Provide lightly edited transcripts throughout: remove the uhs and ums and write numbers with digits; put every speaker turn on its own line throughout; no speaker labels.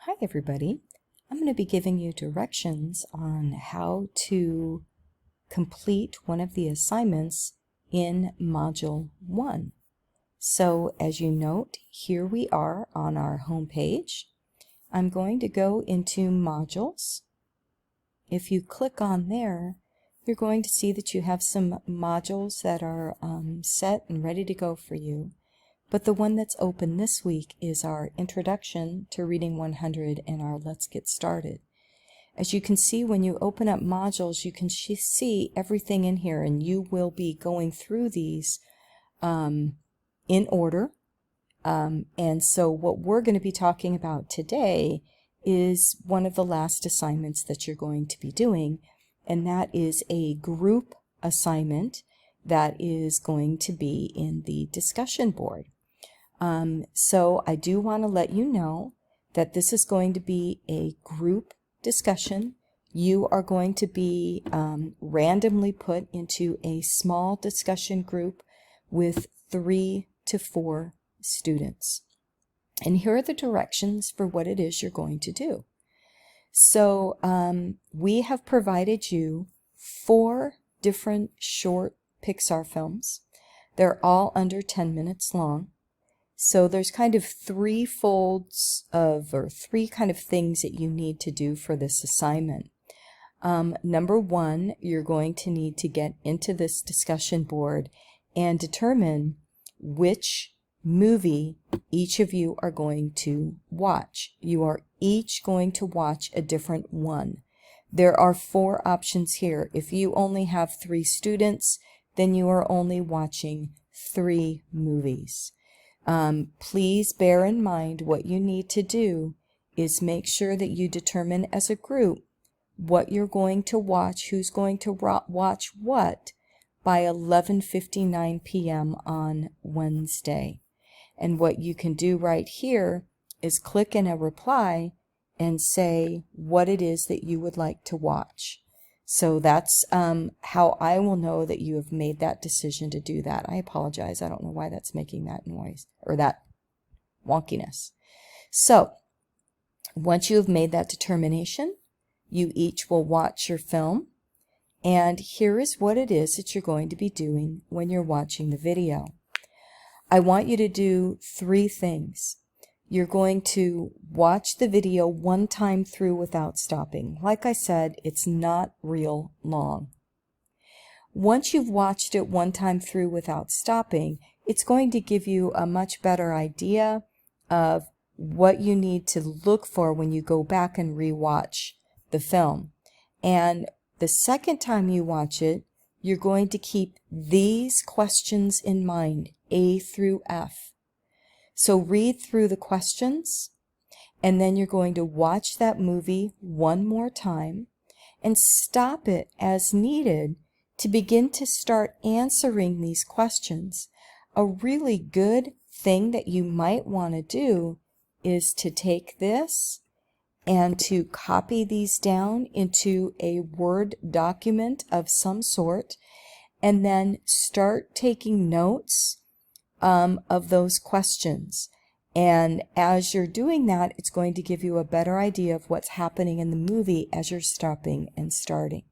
Hi everybody. I'm going to be giving you directions on how to complete one of the assignments in Module 1. So as you note, here we are on our home page. I'm going to go into Modules. If you click on there, you're going to see that you have some modules that are set and ready to go for you. But the one that's open this week is our Introduction to Reading 100 and our Let's Get Started. As you can see, when you open up modules, you can see everything in here, and you will be going through these in order. And so what we're going to be talking about today is one of the last assignments that you're going to be doing, and that is a group assignment that is going to be in the discussion board. So I do want to let you know that this is going to be a group discussion. You are going to be randomly put into a small discussion group with 3 to 4 students. And here are the directions for what it is you're going to do. So we have provided you 4 different short Pixar films. They're all under 10 minutes long. So there's kind of 3 folds of, or 3 kind of things that you need to do for this assignment. Number 1, you're going to need to get into this discussion board and determine which movie each of you are going to watch. You are each going to watch a different one. There are 4 options here. If you only have 3 students, then you are only watching 3 movies. Please bear in mind what you need to do is make sure that you determine as a group what you're going to watch, who's going to watch what by 11:59 p.m. on Wednesday. And what you can do right here is click in a reply and say what it is that you would like to watch. So that's how I will know that you have made that decision to do that. I apologize. I don't know why that's making that noise or that wonkiness. So once you have made that determination, you each will watch your film. And here is what it is that you're going to be doing when you're watching the video. I want you to do 3 things. You're going to watch the video 1 time through without stopping. Like I said, it's not real long. Once you've watched it 1 time through without stopping, it's going to give you a much better idea of what you need to look for when you go back and rewatch the film. And the second time you watch it, you're going to keep these questions in mind, A through F. So read through the questions, and then you're going to watch that movie 1 more time and stop it as needed to begin to start answering these questions. A really good thing that you might want to do is to take this and to copy these down into a Word document of some sort, and then start taking notes of those questions. And as you're doing that, it's going to give you a better idea of what's happening in the movie as you're stopping and starting.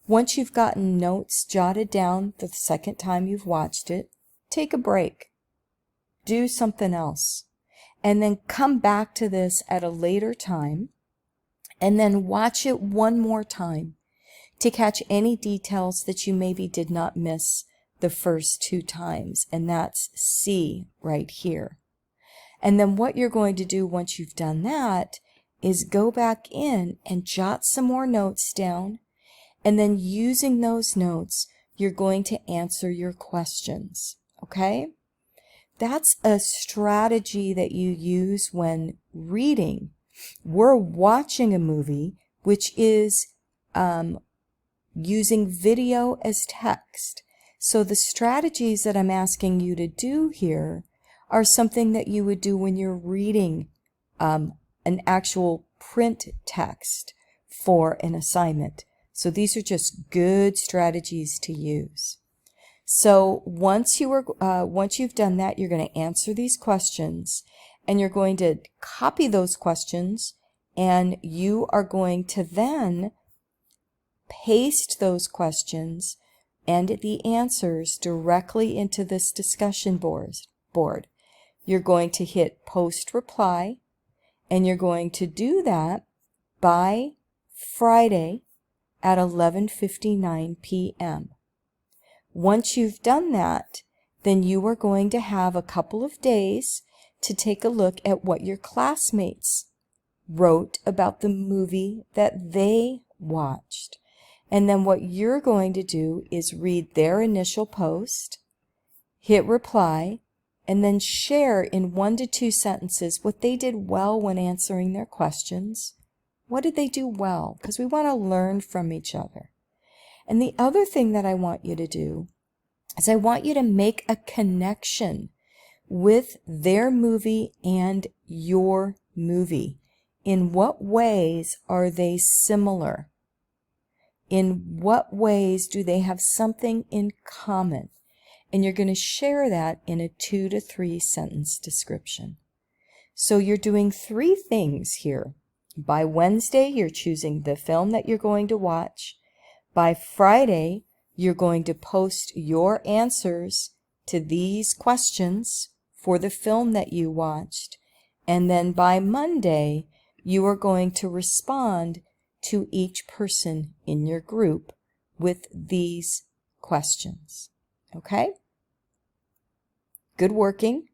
Once you've gotten notes jotted down the second time you've watched it, take a break. Do something else. And then come back to this at a later time, and then watch it 1 more time to catch any details that you maybe did not miss the first 2 times, and that's C right here. And then what you're going to do once you've done that is go back in and jot some more notes down, and then using those notes, you're going to answer your questions, okay? That's a strategy that you use when reading. We're watching a movie, which is using video as text. So the strategies that I'm asking you to do here are something that you would do when you're reading an actual print text for an assignment. So these are just good strategies to use. So once you've done that, you're going to answer these questions, and you're going to copy those questions, and you are going to then paste those questions and the answers directly into this discussion board. You're going to hit post reply, and you're going to do that by Friday at 11:59 p.m. Once you've done that, then you are going to have a couple of days to take a look at what your classmates wrote about the movie that they watched. And then what you're going to do is read their initial post, hit reply, and then share in 1 to 2 sentences what they did well when answering their questions. What did they do well? Because we want to learn from each other. And the other thing that I want you to do is I want you to make a connection with their movie and your movie. In what ways are they similar? In what ways do they have something in common? And you're going to share that in a 2 to 3 sentence description. So you're doing 3 things here. By Wednesday, you're choosing the film that you're going to watch. By Friday, you're going to post your answers to these questions for the film that you watched. And then by Monday, you are going to respond to each person in your group with these questions. Okay? Good working.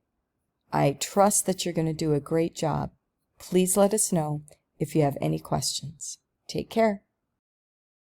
I trust that you're going to do a great job. Please let us know if you have any questions. Take care.